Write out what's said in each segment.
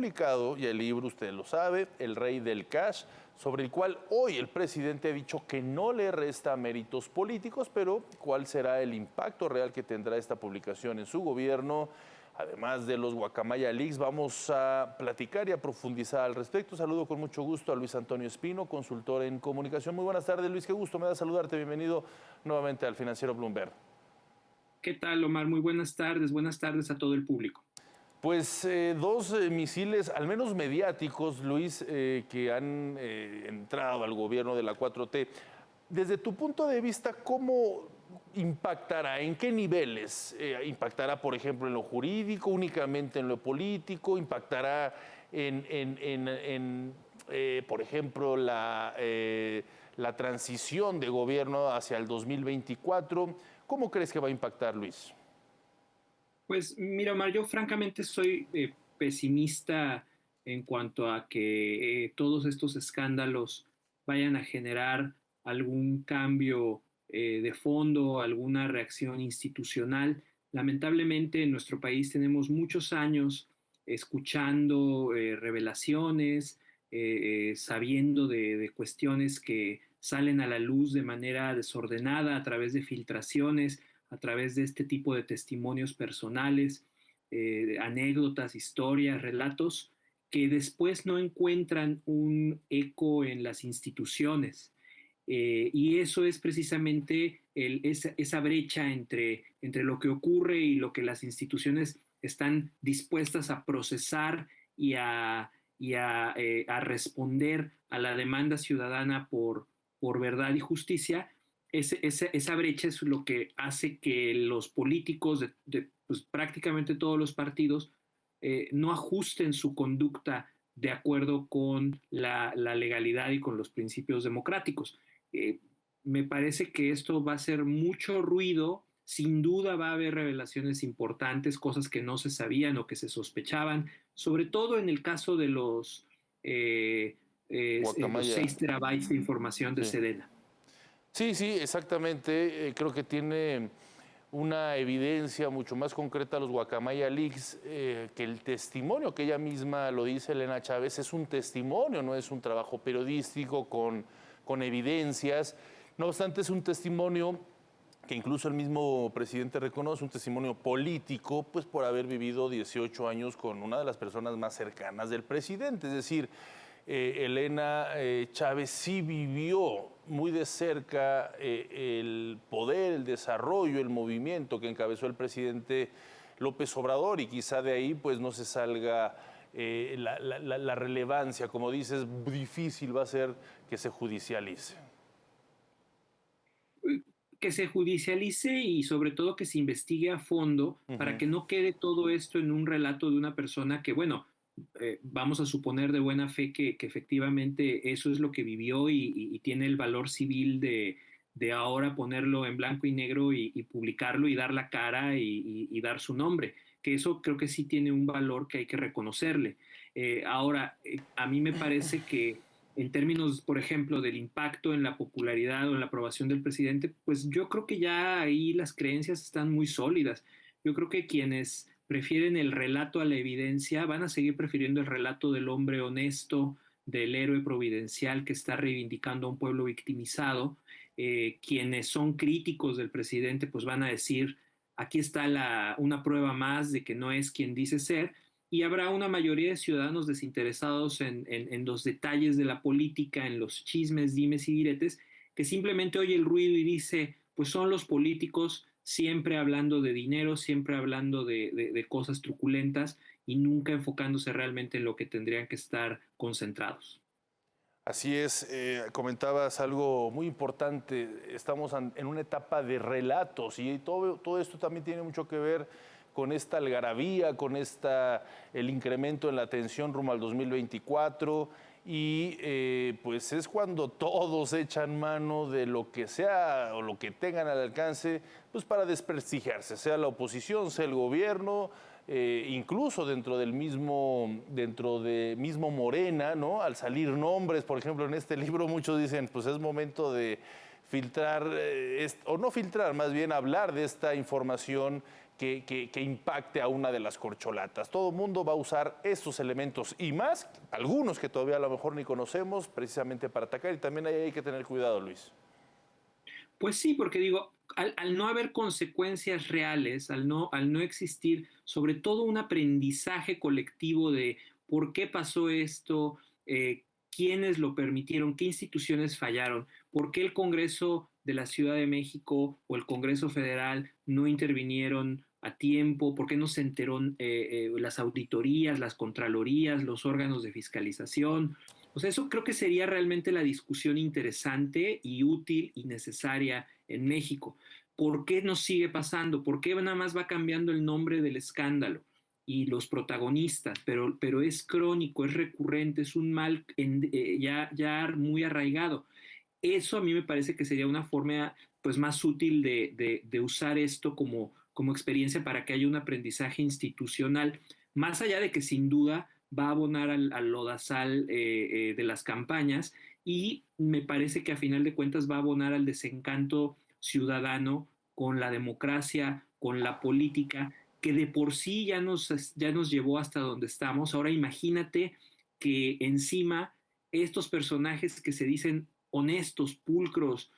Publicado ya el libro, usted lo sabe, El Rey del Cash, sobre el cual hoy el presidente ha dicho que no le resta méritos políticos, pero ¿cuál será el impacto real que tendrá esta publicación en su gobierno? Además de los Guacamaya Leaks, vamos a platicar y a profundizar al respecto. Saludo con mucho gusto a Luis Antonio Espino, consultor en comunicación. Muy buenas tardes, Luis, qué gusto me da saludarte. Bienvenido nuevamente al Financiero Bloomberg. ¿Qué tal, Omar? Muy buenas tardes a todo el público. Pues dos misiles, al menos mediáticos, Luis, que han entrado al gobierno de la 4T. Desde tu punto de vista, ¿cómo impactará? ¿En qué niveles? ¿Impactará, por ejemplo, en lo jurídico, únicamente en lo político? ¿Impactará por ejemplo, la transición de gobierno hacia el 2024? ¿Cómo crees que va a impactar, Luis? Pues mira, Omar, yo francamente soy pesimista en cuanto a que todos estos escándalos vayan a generar algún cambio de fondo, alguna reacción institucional. Lamentablemente en nuestro país tenemos muchos años escuchando revelaciones, sabiendo de cuestiones que salen a la luz de manera desordenada a través de filtraciones, a través de este tipo de testimonios personales, anécdotas, historias, relatos, que después no encuentran un eco en las instituciones. Y eso es precisamente esa brecha entre lo que ocurre y lo que las instituciones están dispuestas a procesar y a responder a la demanda ciudadana por verdad y justicia. Esa brecha es lo que hace que los políticos de pues, prácticamente todos los partidos no ajusten su conducta de acuerdo con la legalidad y con los principios democráticos. Eh, Me parece que esto va a hacer mucho ruido. Sin duda va a haber revelaciones importantes, cosas que no se sabían o que se sospechaban, sobre todo en el caso de los Guacamaya. 6 terabytes de información de Sí. Sedena. Sí, sí, exactamente. Creo que tiene una evidencia mucho más concreta los Guacamaya Leaks, que el testimonio, que ella misma lo dice, Elena Chávez, es un testimonio, no es un trabajo periodístico con evidencias. No obstante, es un testimonio que incluso el mismo presidente reconoce, un testimonio político, pues por haber vivido 18 años con una de las personas más cercanas del presidente. Es decir, Elena Chávez sí vivió muy de cerca el poder, el desarrollo, el movimiento que encabezó el presidente López Obrador, y quizá de ahí pues no se salga la relevancia. Como dices, difícil va a ser que se judicialice. Que se judicialice y sobre todo que se investigue a fondo para Ujú. que no quede todo esto en un relato de una persona que, bueno, vamos a suponer de buena fe que efectivamente eso es lo que vivió y tiene el valor civil de ahora ponerlo en blanco y negro y publicarlo y dar la cara y dar su nombre, que eso creo que sí tiene un valor que hay que reconocerle. Ahora, a mí me parece que en términos, por ejemplo, del impacto en la popularidad o en la aprobación del presidente, pues yo creo que ya ahí las creencias están muy sólidas. Yo creo que quienes prefieren el relato a la evidencia van a seguir prefiriendo el relato del hombre honesto, del héroe providencial que está reivindicando a un pueblo victimizado. Quienes son críticos del presidente, pues van a decir, aquí está una prueba más de que no es quien dice ser, y habrá una mayoría de ciudadanos desinteresados en los detalles de la política, en los chismes, dimes y diretes, que simplemente oye el ruido y dice, pues son los políticos siempre hablando de dinero, siempre hablando de cosas truculentas y nunca enfocándose realmente en lo que tendrían que estar concentrados. Así es, comentabas algo muy importante, estamos en una etapa de relatos y todo esto también tiene mucho que ver con esta algarabía, con el incremento en la tensión rumbo al 2024, y pues es cuando todos echan mano de lo que sea o lo que tengan al alcance, pues para desprestigiarse, sea la oposición, sea el gobierno, incluso dentro de mismo Morena, ¿no? Al salir nombres, por ejemplo, en este libro muchos dicen, pues es momento de filtrar, o no filtrar, más bien hablar de esta información que impacte a una de las corcholatas. Todo el mundo va a usar estos elementos y más, algunos que todavía a lo mejor ni conocemos, precisamente para atacar, y también ahí hay que tener cuidado, Luis. Pues sí, porque digo, al no haber consecuencias reales, al no existir sobre todo un aprendizaje colectivo de por qué pasó esto, quiénes lo permitieron, qué instituciones fallaron, por qué el Congreso de la Ciudad de México o el Congreso Federal no intervinieron a tiempo, por qué no se enteró las auditorías, las contralorías, los órganos de fiscalización. O sea, eso creo que sería realmente la discusión interesante y útil y necesaria en México. ¿Por qué nos sigue pasando? ¿Por qué nada más va cambiando el nombre del escándalo y los protagonistas? Pero es crónico, es recurrente, es un mal ya muy arraigado. Eso a mí me parece que sería una forma pues, más útil de usar esto como experiencia para que haya un aprendizaje institucional, más allá de que sin duda va a abonar al lodazal de las campañas y me parece que a final de cuentas va a abonar al desencanto ciudadano con la democracia, con la política, que de por sí ya nos llevó hasta donde estamos. Ahora imagínate que encima estos personajes que se dicen honestos, pulcros,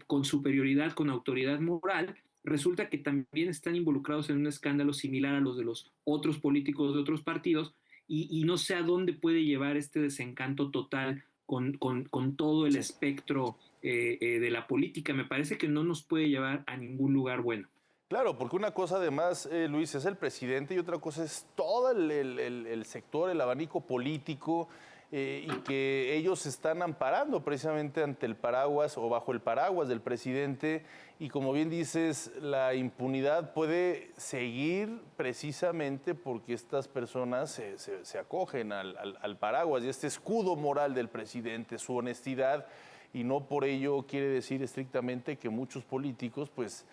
con superioridad, con autoridad moral, resulta que también están involucrados en un escándalo similar a los de los otros políticos de otros partidos y no sé a dónde puede llevar este desencanto total con todo el espectro de la política. Me parece que no nos puede llevar a ningún lugar bueno. Claro, porque una cosa además, Luis, es el presidente y otra cosa es todo el sector, el abanico político y que ellos están amparando precisamente ante el paraguas o bajo el paraguas del presidente y como bien dices, la impunidad puede seguir precisamente porque estas personas se acogen al paraguas y este escudo moral del presidente, su honestidad y no por ello quiere decir estrictamente que muchos políticos pues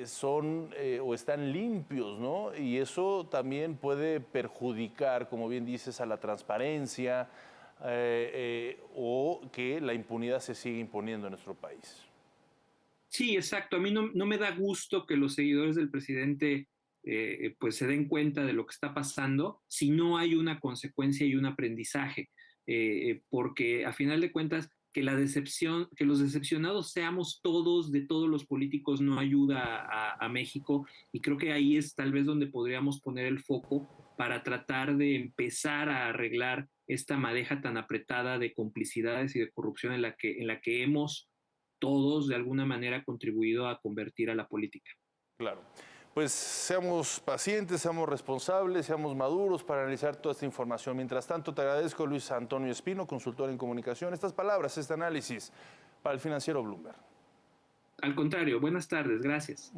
son o están limpios, ¿no? Y eso también puede perjudicar, como bien dices, a la transparencia o que la impunidad se siga imponiendo en nuestro país. Sí, exacto. A mí no me da gusto que los seguidores del presidente pues se den cuenta de lo que está pasando si no hay una consecuencia y un aprendizaje, porque a final de cuentas que la decepción, que los decepcionados seamos todos de todos los políticos no ayuda a México y creo que ahí es tal vez donde podríamos poner el foco para tratar de empezar a arreglar esta madeja tan apretada de complicidades y de corrupción en la que hemos todos de alguna manera contribuido a convertir a la política. Claro. Pues seamos pacientes, seamos responsables, seamos maduros para analizar toda esta información. Mientras tanto, te agradezco, Luis Antonio Espino, consultor en comunicación, estas palabras, este análisis para el financiero Bloomberg. Al contrario, buenas tardes, gracias.